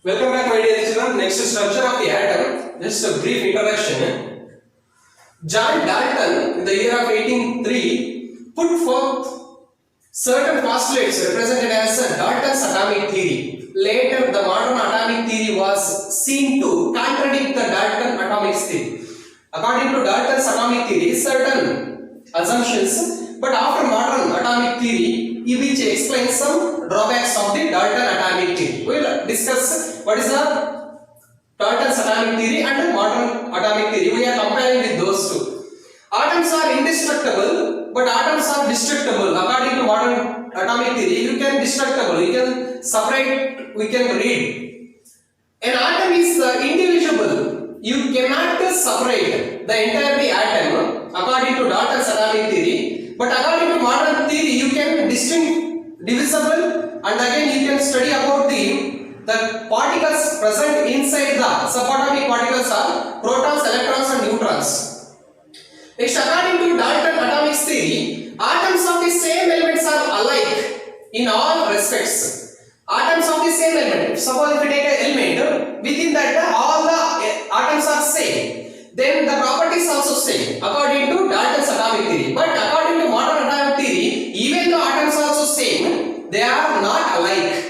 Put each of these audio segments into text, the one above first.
Welcome back, my dear children. Next, structure of the atom. Just a brief introduction. John Dalton, in the year of 1803, put forth certain postulates represented as Dalton's atomic theory. Later, the modern atomic theory was seen to contradict the Dalton atomic theory. According to Dalton's atomic theory, certain assumptions, but after modern atomic theory, which explains some drawbacks of the Dalton atomic theory. We will discuss what is the Dalton's atomic theory and modern atomic theory. We are comparing with those two. Atoms are indestructible, but atoms are destructible. According to modern atomic theory, you can destructible, you can separate, we can read. An atom is indivisible. You cannot separate the entirety atom according to Dalton's atomic theory. But according to modern theory, you can distinct divisible, and again you can study about the particles present inside the subatomic particles are protons, electrons and neutrons. Next, according to Dalton atomic theory, atoms of the same elements are alike in all respects. Atoms of the same element. Suppose if you take an element, within that all the atoms are same. Then the properties also same according to Dalton's atomic theory. But according to modern atomic theory, even though atoms are also same, they are not alike.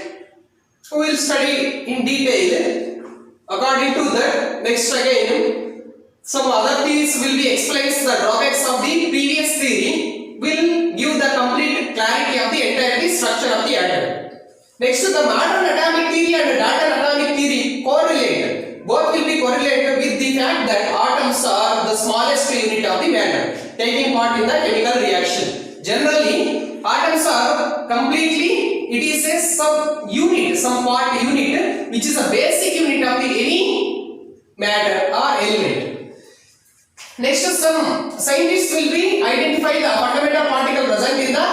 We will study in detail. According to that, next again, some other theories will be explains the drawbacks of the previous theory. Will give the complete clarity of the entire structure of the atom. Next, the modern atomic theory and Dalton atomic theory correlate. Both will be correlated with the fact that atoms are the smallest unit of the matter, taking part in the chemical reaction. Generally, atoms are completely, it is a sub-unit, some part unit, which is a basic unit of the any matter or element. Next, some scientists will be identify the fundamental particle present in the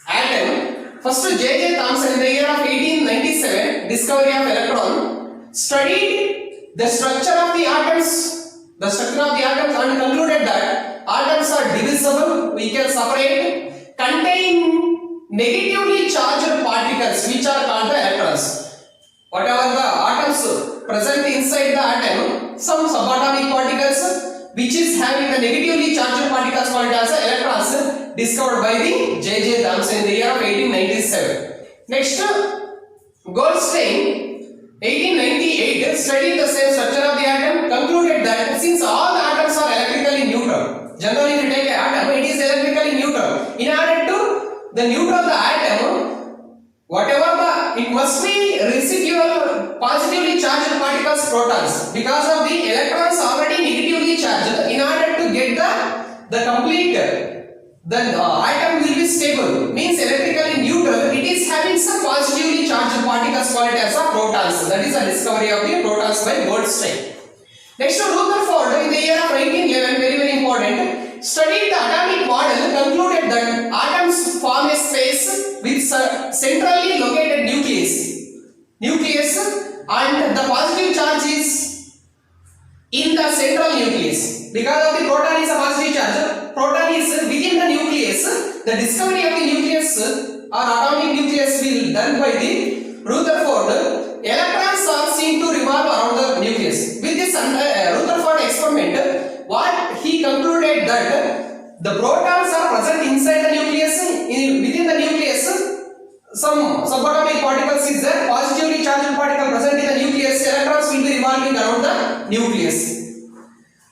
atom. First, J.J. Thomson in the year of 1897, discovery of electron, studied the structure of the atoms, and concluded that atoms are divisible, we can separate, contain negatively charged particles which are called the electrons. Whatever the atoms present inside the atom, some subatomic particles which is having the negatively charged particles called as electrons, discovered by the J.J. Thomson in the year of 1897. Next, Goldstein 1898 studied the same structure of the atom, concluded that since all the atoms are electrically neutral, generally if you take an atom, it is electrically neutral. In order to the neutral the atom, whatever it must be residual positively charged particles, protons, because of the electrons already negatively charged. In order to get the complete, the atom will be stable, means electrically neutral, it is having some positively charged particles called as a protons. That is the discovery of the protons by Goldstein. Next, Rutherford in the year of 1911, very important, studied the atomic model, concluded that atoms form a space with centrally located nucleus, and the positive charge is in the central nucleus. Because of the proton is a positive charge, proton is within the nucleus. The discovery of the nucleus or atomic nucleus will done by the Rutherford. Electrons are seen to revolve around the nucleus. With this Rutherford experiment, what he concluded that the protons are present inside the nucleus. Within the nucleus, some subatomic particles is there. Positively charged particle present in the nucleus. Electrons will be revolving around the nucleus.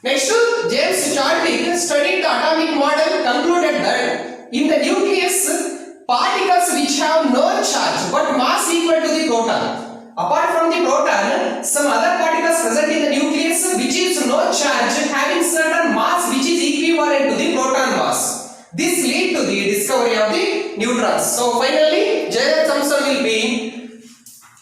Next, James Chadwick studied the atomic model, concluded that in the nucleus, particles which have no charge but mass equal to the proton. Apart from the proton, some other particles present in the nucleus which is no charge having certain mass which is equivalent to the proton mass. This lead to the discovery of the neutrons. So finally, J.J. Thomson will be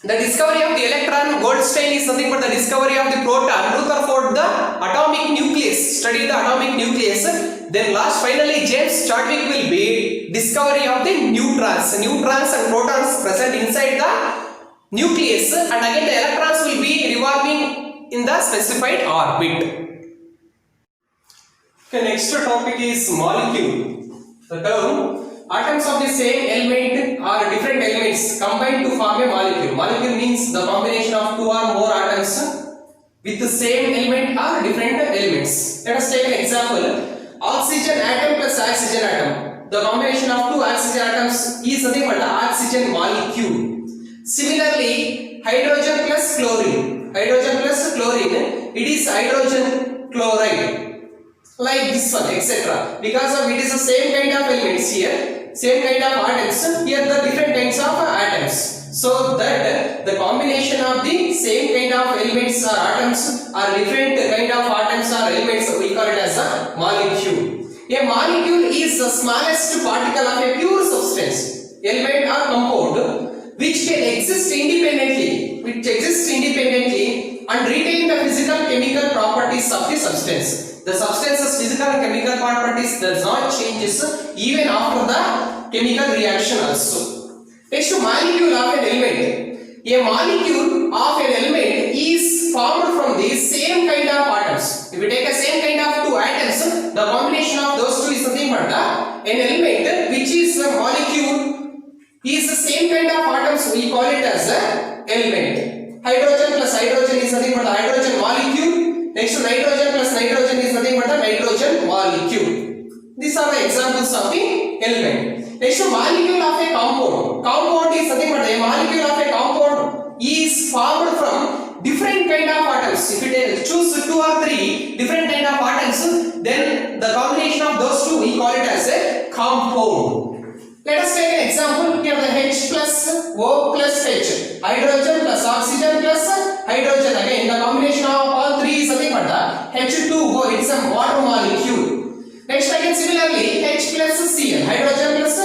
the discovery of the electron. Goldstein is nothing but the discovery of the proton. Rutherford the atomic nucleus, studied the atomic nucleus. Then last finally James Chadwick will be discovery of the neutrons and protons present inside the nucleus, and again the electrons will be revolving in the specified orbit. Okay, next topic is molecule. The term atoms of the same element or different elements combine to form a molecule. Molecule means the combination of two or more atoms with the same element or different elements. Let us take an example. Oxygen atom plus oxygen atom. The combination of two oxygen atoms is nothing but the oxygen molecule. Similarly, hydrogen plus chlorine. Hydrogen plus chlorine, it is hydrogen chloride. Like this one, etc. Because of it is the same kind of elements here, same kind of atoms. Here the different kinds of atoms. So that the combination of the same kind of elements or atoms or different kind of atoms or elements, we call it as a molecule. A molecule is the smallest particle of a pure substance, element or compound, which can exist independently, and retain the physical chemical properties of the substance. The substance's physical and chemical properties does not changes even after the chemical reaction also. Next, molecule of an element. A molecule of an element is formed from the same kind of atoms. If we take a same kind of two atoms, the combination of those two is nothing but an element which is a molecule is the same kind of atoms, we call it as a element. Hydrogen plus hydrogen is nothing but the hydrogen molecule. Next, nitrogen plus nitrogen is nothing but the nitrogen molecule. These are the examples of the element. Next, molecule of a compound. Compound is nothing but a molecule of a compound is formed from different kind of atoms. If you choose two or three different kind of atoms, then the combination of those two we call it as a compound. Let us take an example. Here the H plus O plus H, hydrogen plus oxygen plus hydrogen. Again, the combination of all three is nothing but the H2O. It's a water molecule. Next, again similarly, H plus Cl, hydrogen plus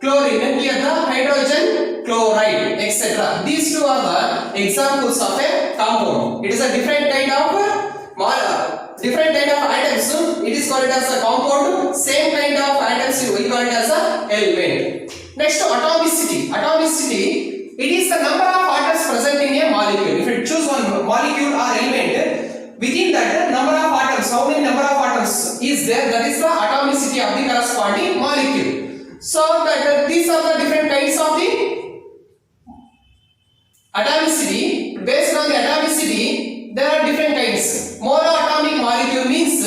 chlorine. Here the hydrogen chloride, etc. These two are the examples of a compound. It is a different kind of atoms. It is called as a compound. Same kind of atoms we call it as a element. Next, atomicity. Atomicity, it is the number of atoms present in a molecule. If you choose one molecule or element, within that number of atoms, how many number of atoms is there, that is the atomicity of the corresponding molecule. So that these are the different kinds of the atomicity. Based on the atomicity, there are different kinds. Monoatomic molecule means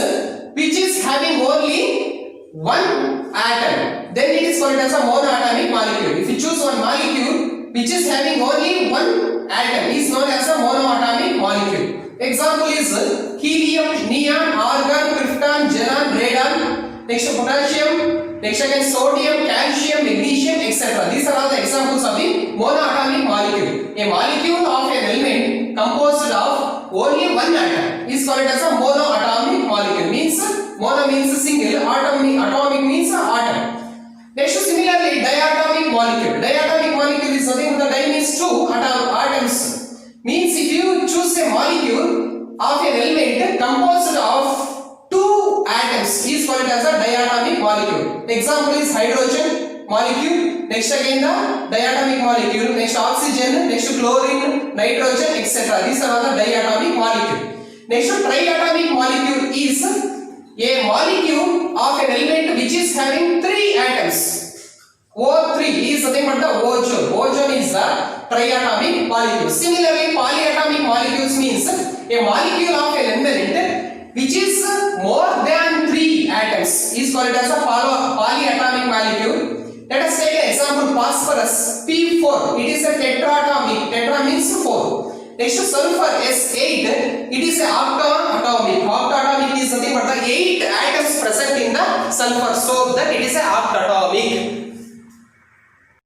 which is having only one atom, then it is called as a monoatomic molecule. If you choose one molecule which is having only one atom, is known as a monoatomic molecule. Example is helium, neon, argon, krypton, xenon, radon. Next, potassium. Next, again sodium, calcium, magnesium, etc. These are all the examples of the monoatomic molecule. A molecule of an element composed of only one atom is called as a monoatomic molecule. Means mono means single, atomic means atom. Next, similarly, diatomic molecule. Diatomic molecule is nothing but the di means two atoms. Means if you choose a molecule of an element composed of two atoms is called as a diatomic molecule. Example is hydrogen molecule. Next, again the diatomic molecule. Next, oxygen. Next, chlorine, nitrogen, etc. These are all the diatomic molecule. Next, triatomic molecule is a molecule of an element which is having three atoms. O3 is nothing but the ozone. Ozone is the triatomic molecule. Similarly, polyatomic molecules means a molecule of an element which is more than three atoms is called as a polyatomic molecule. Let us take an example. Phosphorus P4, it is a tetraatomic. Tetra means 4. Next, sulfur S8, it is a octatomic. Octatomic is nothing but the 8 atoms present in the sulfur, so that it is a octatomic.